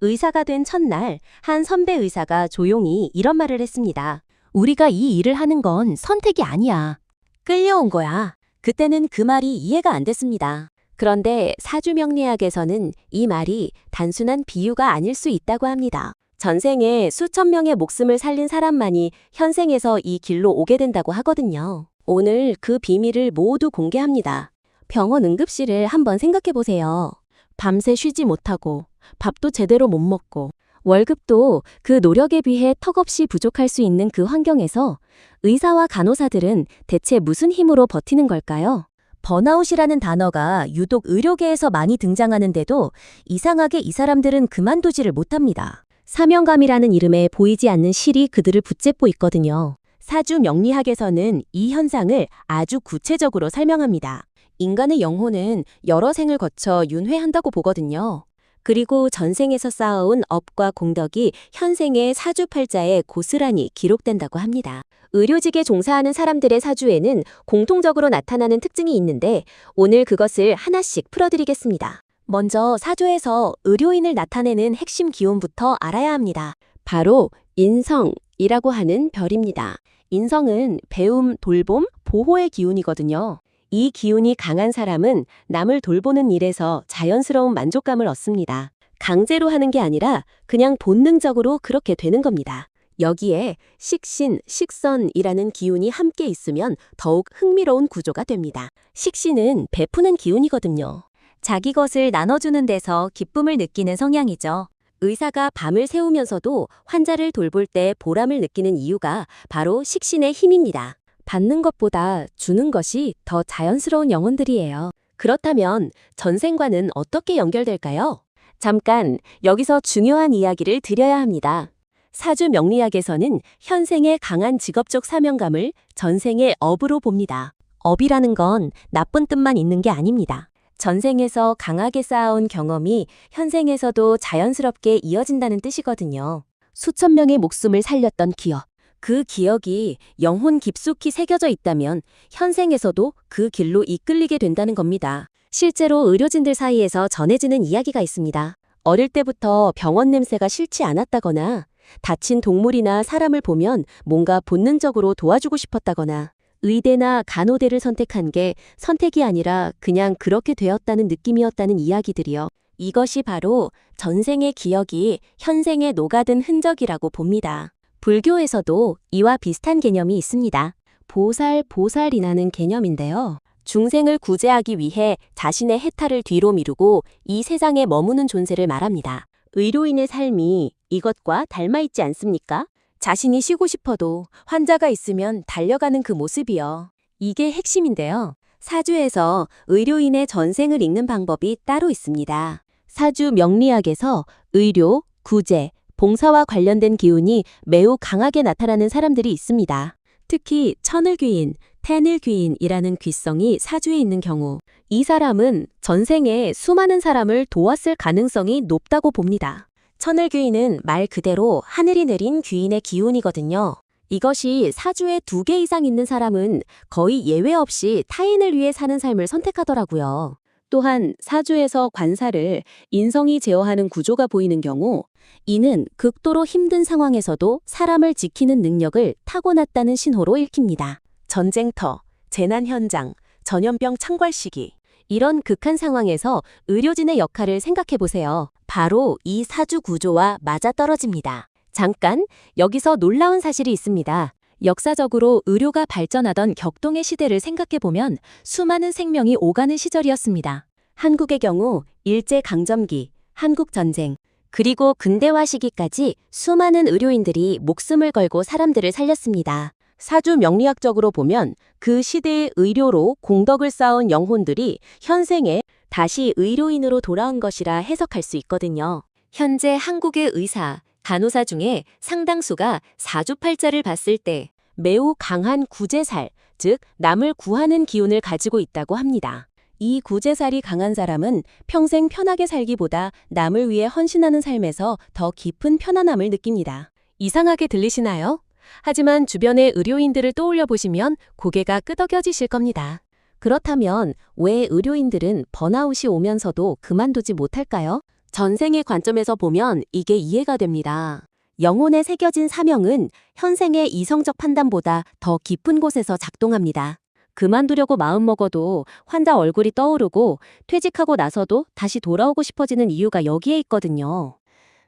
의사가 된 첫날, 한 선배 의사가 조용히 이런 말을 했습니다. 우리가 이 일을 하는 건 선택이 아니야. 끌려온 거야. 그때는 그 말이 이해가 안 됐습니다. 그런데 사주명리학에서는 이 말이 단순한 비유가 아닐 수 있다고 합니다. 전생에 수천 명의 목숨을 살린 사람만이 현생에서 이 길로 오게 된다고 하거든요. 오늘 그 비밀을 모두 공개합니다. 병원 응급실을 한번 생각해 보세요. 밤새 쉬지 못하고 밥도 제대로 못 먹고 월급도 그 노력에 비해 턱없이 부족할 수 있는 그 환경에서 의사와 간호사들은 대체 무슨 힘으로 버티는 걸까요? 번아웃이라는 단어가 유독 의료계에서 많이 등장하는데도 이상하게 이 사람들은 그만두지를 못합니다. 사명감이라는 이름에 보이지 않는 실이 그들을 붙잡고 있거든요. 사주 명리학에서는 이 현상을 아주 구체적으로 설명합니다. 인간의 영혼은 여러 생을 거쳐 윤회한다고 보거든요. 그리고 전생에서 쌓아온 업과 공덕이 현생의 사주팔자에 고스란히 기록된다고 합니다. 의료직에 종사하는 사람들의 사주에는 공통적으로 나타나는 특징이 있는데 오늘 그것을 하나씩 풀어드리겠습니다. 먼저 사주에서 의료인을 나타내는 핵심 기운부터 알아야 합니다. 바로 인성이라고 하는 별입니다. 인성은 배움, 돌봄, 보호의 기운이거든요. 이 기운이 강한 사람은 남을 돌보는 일에서 자연스러운 만족감을 얻습니다. 강제로 하는 게 아니라 그냥 본능적으로 그렇게 되는 겁니다. 여기에 식신, 식선이라는 기운이 함께 있으면 더욱 흥미로운 구조가 됩니다. 식신은 베푸는 기운이거든요. 자기 것을 나눠주는 데서 기쁨을 느끼는 성향이죠. 의사가 밤을 새우면서도 환자를 돌볼 때 보람을 느끼는 이유가 바로 식신의 힘입니다. 받는 것보다 주는 것이 더 자연스러운 영혼들이에요. 그렇다면 전생과는 어떻게 연결될까요? 잠깐 여기서 중요한 이야기를 드려야 합니다. 사주 명리학에서는 현생의 강한 직업적 사명감을 전생의 업으로 봅니다. 업이라는 건 나쁜 뜻만 있는 게 아닙니다. 전생에서 강하게 쌓아온 경험이 현생에서도 자연스럽게 이어진다는 뜻이거든요. 수천 명의 목숨을 살렸던 기억. 그 기억이 영혼 깊숙이 새겨져 있다면 현생에서도 그 길로 이끌리게 된다는 겁니다. 실제로 의료진들 사이에서 전해지는 이야기가 있습니다. 어릴 때부터 병원 냄새가 싫지 않았다거나 다친 동물이나 사람을 보면 뭔가 본능적으로 도와주고 싶었다거나 의대나 간호대를 선택한 게 선택이 아니라 그냥 그렇게 되었다는 느낌이었다는 이야기들이요. 이것이 바로 전생의 기억이 현생에 녹아든 흔적이라고 봅니다. 불교에서도 이와 비슷한 개념이 있습니다. 보살이라는 개념인데요. 중생을 구제하기 위해 자신의 해탈을 뒤로 미루고 이 세상에 머무는 존재를 말합니다. 의료인의 삶이 이것과 닮아 있지 않습니까? 자신이 쉬고 싶어도 환자가 있으면 달려가는 그 모습이요. 이게 핵심인데요. 사주에서 의료인의 전생을 읽는 방법이 따로 있습니다. 사주 명리학에서 의료, 구제, 봉사와 관련된 기운이 매우 강하게 나타나는 사람들이 있습니다. 특히 천을귀인, 태늘귀인이라는 귀성이 사주에 있는 경우 이 사람은 전생에 수많은 사람을 도왔을 가능성이 높다고 봅니다. 천을귀인은 말 그대로 하늘이 내린 귀인의 기운이거든요. 이것이 사주에 2개 이상 있는 사람은 거의 예외 없이 타인을 위해 사는 삶을 선택하더라고요. 또한 사주에서 관사를 인성이 제어하는 구조가 보이는 경우 이는 극도로 힘든 상황에서도 사람을 지키는 능력을 타고났다는 신호로 읽힙니다. 전쟁터, 재난 현장, 전염병 창궐 시기 이런 극한 상황에서 의료진의 역할을 생각해 보세요. 바로 이 사주 구조와 맞아떨어집니다. 잠깐 여기서 놀라운 사실이 있습니다. 역사적으로 의료가 발전하던 격동의 시대를 생각해보면 수많은 생명이 오가는 시절이었습니다. 한국의 경우 일제강점기, 한국전쟁, 그리고 근대화 시기까지 수많은 의료인들이 목숨을 걸고 사람들을 살렸습니다. 사주 명리학적으로 보면 그 시대의 의료로 공덕을 쌓은 영혼들이 현생에 다시 의료인으로 돌아온 것이라 해석할 수 있거든요. 현재 한국의 의사, 간호사 중에 상당수가 사주팔자를 봤을 때 매우 강한 구제살, 즉 남을 구하는 기운을 가지고 있다고 합니다. 이 구제살이 강한 사람은 평생 편하게 살기보다 남을 위해 헌신하는 삶에서 더 깊은 편안함을 느낍니다. 이상하게 들리시나요? 하지만 주변의 의료인들을 떠올려 보시면 고개가 끄덕여지실 겁니다. 그렇다면 왜 의료인들은 번아웃이 오면서도 그만두지 못할까요? 전생의 관점에서 보면 이게 이해가 됩니다. 영혼에 새겨진 사명은 현생의 이성적 판단보다 더 깊은 곳에서 작동합니다. 그만두려고 마음먹어도 환자 얼굴이 떠오르고 퇴직하고 나서도 다시 돌아오고 싶어지는 이유가 여기에 있거든요.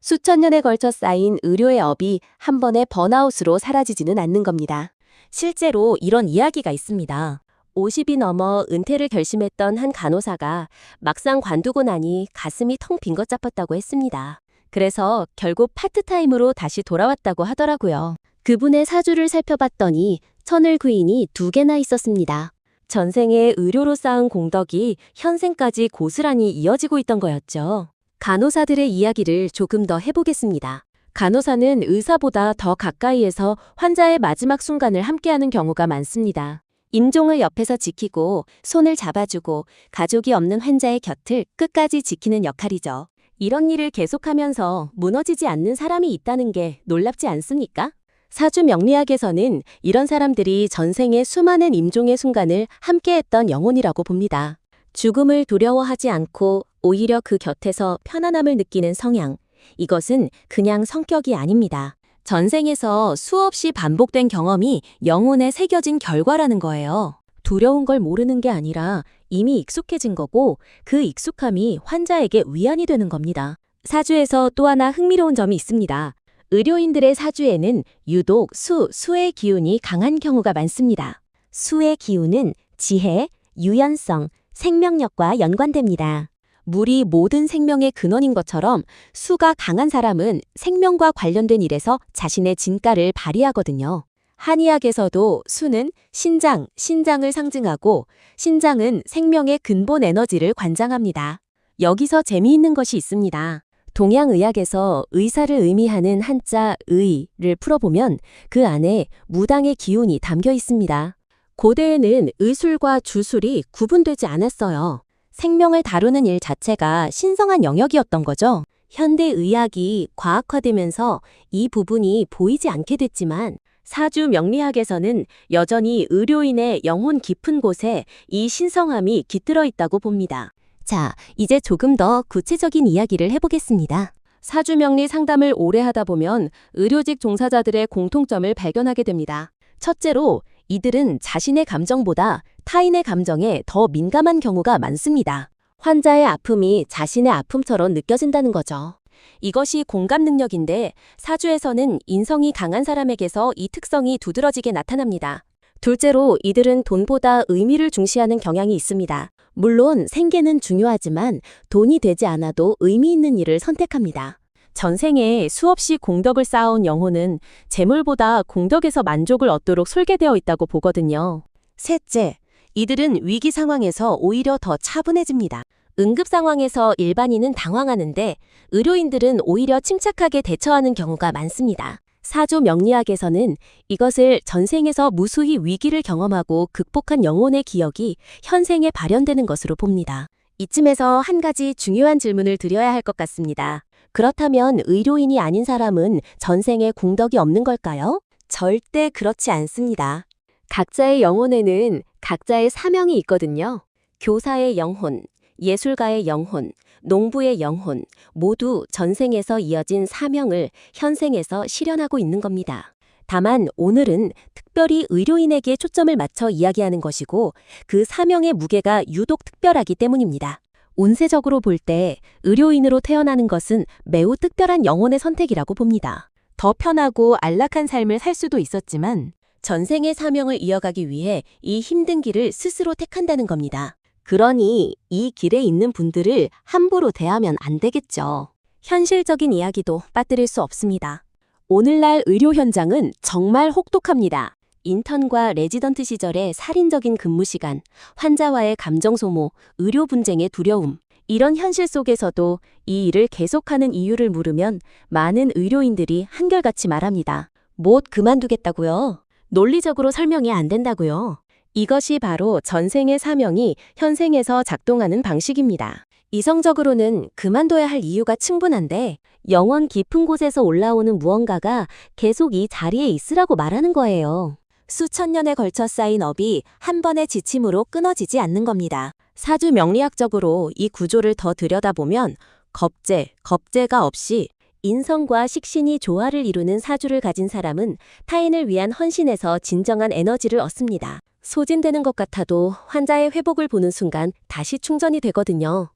수천 년에 걸쳐 쌓인 의료의 업이 한 번에 번아웃으로 사라지지는 않는 겁니다. 실제로 이런 이야기가 있습니다. 50이 넘어 은퇴를 결심했던 한 간호사가 막상 관두고 나니 가슴이 텅 빈 것 같았다고 했습니다. 그래서 결국 파트타임으로 다시 돌아왔다고 하더라고요. 그분의 사주를 살펴봤더니 천을구인이 2개나 있었습니다. 전생에 의료로 쌓은 공덕이 현생까지 고스란히 이어지고 있던 거였죠. 간호사들의 이야기를 조금 더 해보겠습니다. 간호사는 의사보다 더 가까이에서 환자의 마지막 순간을 함께하는 경우가 많습니다. 임종을 옆에서 지키고 손을 잡아주고 가족이 없는 환자의 곁을 끝까지 지키는 역할이죠. 이런 일을 계속하면서 무너지지 않는 사람이 있다는 게 놀랍지 않습니까? 사주 명리학에서는 이런 사람들이 전생의 수많은 임종의 순간을 함께했던 영혼이라고 봅니다. 죽음을 두려워하지 않고 오히려 그 곁에서 편안함을 느끼는 성향. 이것은 그냥 성격이 아닙니다. 전생에서 수없이 반복된 경험이 영혼에 새겨진 결과라는 거예요. 두려운 걸 모르는 게 아니라 이미 익숙해진 거고 그 익숙함이 환자에게 위안이 되는 겁니다. 사주에서 또 하나 흥미로운 점이 있습니다. 의료인들의 사주에는 유독 수의 기운이 강한 경우가 많습니다. 수의 기운은 지혜, 유연성, 생명력과 연관됩니다. 물이 모든 생명의 근원인 것처럼 수가 강한 사람은 생명과 관련된 일에서 자신의 진가를 발휘하거든요. 한의학에서도 수는 신장을 상징하고 신장은 생명의 근본 에너지를 관장합니다. 여기서 재미있는 것이 있습니다. 동양의학에서 의사를 의미하는 한자 의를 풀어보면 그 안에 무당의 기운이 담겨 있습니다. 고대에는 의술과 주술이 구분되지 않았어요. 생명을 다루는 일 자체가 신성한 영역이었던 거죠. 현대의학이 과학화되면서 이 부분이 보이지 않게 됐지만 사주 명리학에서는 여전히 의료인의 영혼 깊은 곳에 이 신성함이 깃들어 있다고 봅니다. 자, 이제 조금 더 구체적인 이야기를 해보겠습니다. 사주 명리 상담을 오래 하다 보면 의료직 종사자들의 공통점을 발견하게 됩니다. 첫째로 이들은 자신의 감정보다 타인의 감정에 더 민감한 경우가 많습니다. 환자의 아픔이 자신의 아픔처럼 느껴진다는 거죠. 이것이 공감 능력인데 사주에서는 인성이 강한 사람에게서 이 특성이 두드러지게 나타납니다. 둘째로 이들은 돈보다 의미를 중시하는 경향이 있습니다. 물론 생계는 중요하지만 돈이 되지 않아도 의미 있는 일을 선택합니다. 전생에 수없이 공덕을 쌓아온 영혼은 재물보다 공덕에서 만족을 얻도록 설계되어 있다고 보거든요. 셋째, 이들은 위기 상황에서 오히려 더 차분해집니다. 응급 상황에서 일반인은 당황하는데 의료인들은 오히려 침착하게 대처하는 경우가 많습니다. 사주 명리학에서는 이것을 전생에서 무수히 위기를 경험하고 극복한 영혼의 기억이 현생에 발현되는 것으로 봅니다. 이쯤에서 한 가지 중요한 질문을 드려야 할 것 같습니다. 그렇다면 의료인이 아닌 사람은 전생에 공덕이 없는 걸까요? 절대 그렇지 않습니다. 각자의 영혼에는 각자의 사명이 있거든요. 교사의 영혼, 예술가의 영혼, 농부의 영혼 모두 전생에서 이어진 사명을 현생에서 실현하고 있는 겁니다. 다만 오늘은 특별히 의료인에게 초점을 맞춰 이야기하는 것이고 그 사명의 무게가 유독 특별하기 때문입니다. 운세적으로 볼 때 의료인으로 태어나는 것은 매우 특별한 영혼의 선택이라고 봅니다. 더 편하고 안락한 삶을 살 수도 있었지만 전생의 사명을 이어가기 위해 이 힘든 길을 스스로 택한다는 겁니다. 그러니 이 길에 있는 분들을 함부로 대하면 안 되겠죠. 현실적인 이야기도 빠뜨릴 수 없습니다. 오늘날 의료 현장은 정말 혹독합니다. 인턴과 레지던트 시절의 살인적인 근무 시간, 환자와의 감정 소모, 의료 분쟁의 두려움. 이런 현실 속에서도 이 일을 계속하는 이유를 물으면 많은 의료인들이 한결같이 말합니다. 못 그만두겠다고요? 논리적으로 설명이 안 된다고요? 이것이 바로 전생의 사명이 현생에서 작동하는 방식입니다. 이성적으로는 그만둬야 할 이유가 충분한데 영혼 깊은 곳에서 올라오는 무언가가 계속 이 자리에 있으라고 말하는 거예요. 수천 년에 걸쳐 쌓인 업이 한 번의 지침으로 끊어지지 않는 겁니다. 사주 명리학적으로 이 구조를 더 들여다보면 겁재가 없이 인성과 식신이 조화를 이루는 사주를 가진 사람은 타인을 위한 헌신에서 진정한 에너지를 얻습니다. 소진되는 것 같아도 환자의 회복을 보는 순간 다시 충전이 되거든요.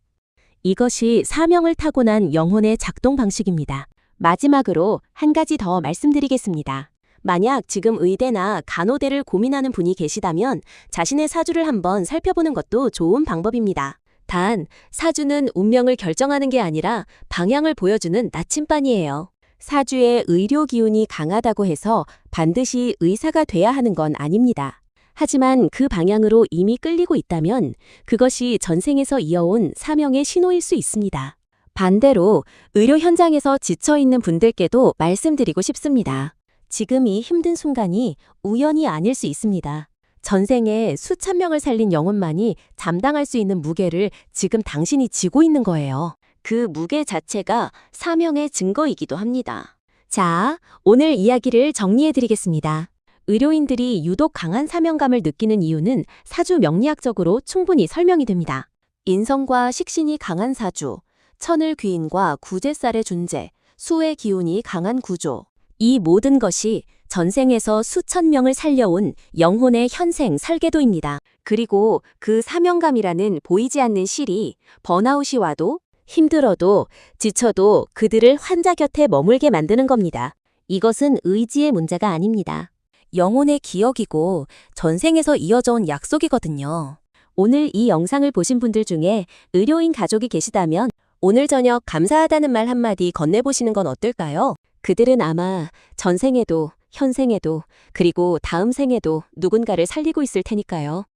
이것이 사명을 타고난 영혼의 작동 방식입니다. 마지막으로 한 가지 더 말씀드리겠습니다. 만약 지금 의대나 간호대를 고민하는 분이 계시다면 자신의 사주를 한번 살펴보는 것도 좋은 방법입니다. 단, 사주는 운명을 결정하는 게 아니라 방향을 보여주는 나침반이에요. 사주에 의료 기운이 강하다고 해서 반드시 의사가 돼야 하는 건 아닙니다. 하지만 그 방향으로 이미 끌리고 있다면 그것이 전생에서 이어온 사명의 신호일 수 있습니다. 반대로 의료 현장에서 지쳐있는 분들께도 말씀드리고 싶습니다. 지금 이 힘든 순간이 우연이 아닐 수 있습니다. 전생에 수천 명을 살린 영혼만이 감당할 수 있는 무게를 지금 당신이 지고 있는 거예요. 그 무게 자체가 사명의 증거이기도 합니다. 자, 오늘 이야기를 정리해드리겠습니다. 의료인들이 유독 강한 사명감을 느끼는 이유는 사주 명리학적으로 충분히 설명이 됩니다. 인성과 식신이 강한 사주, 천을 귀인과 구제살의 존재, 수의 기운이 강한 구조. 이 모든 것이 전생에서 수천 명을 살려온 영혼의 현생 설계도입니다. 그리고 그 사명감이라는 보이지 않는 실이 번아웃이 와도 힘들어도 지쳐도 그들을 환자 곁에 머물게 만드는 겁니다. 이것은 의지의 문제가 아닙니다. 영혼의 기억이고 전생에서 이어져 온 약속이거든요. 오늘 이 영상을 보신 분들 중에 의료인 가족이 계시다면 오늘 저녁 감사하다는 말 한마디 건네보시는 건 어떨까요? 그들은 아마 전생에도, 현생에도, 그리고 다음 생에도 누군가를 살리고 있을 테니까요.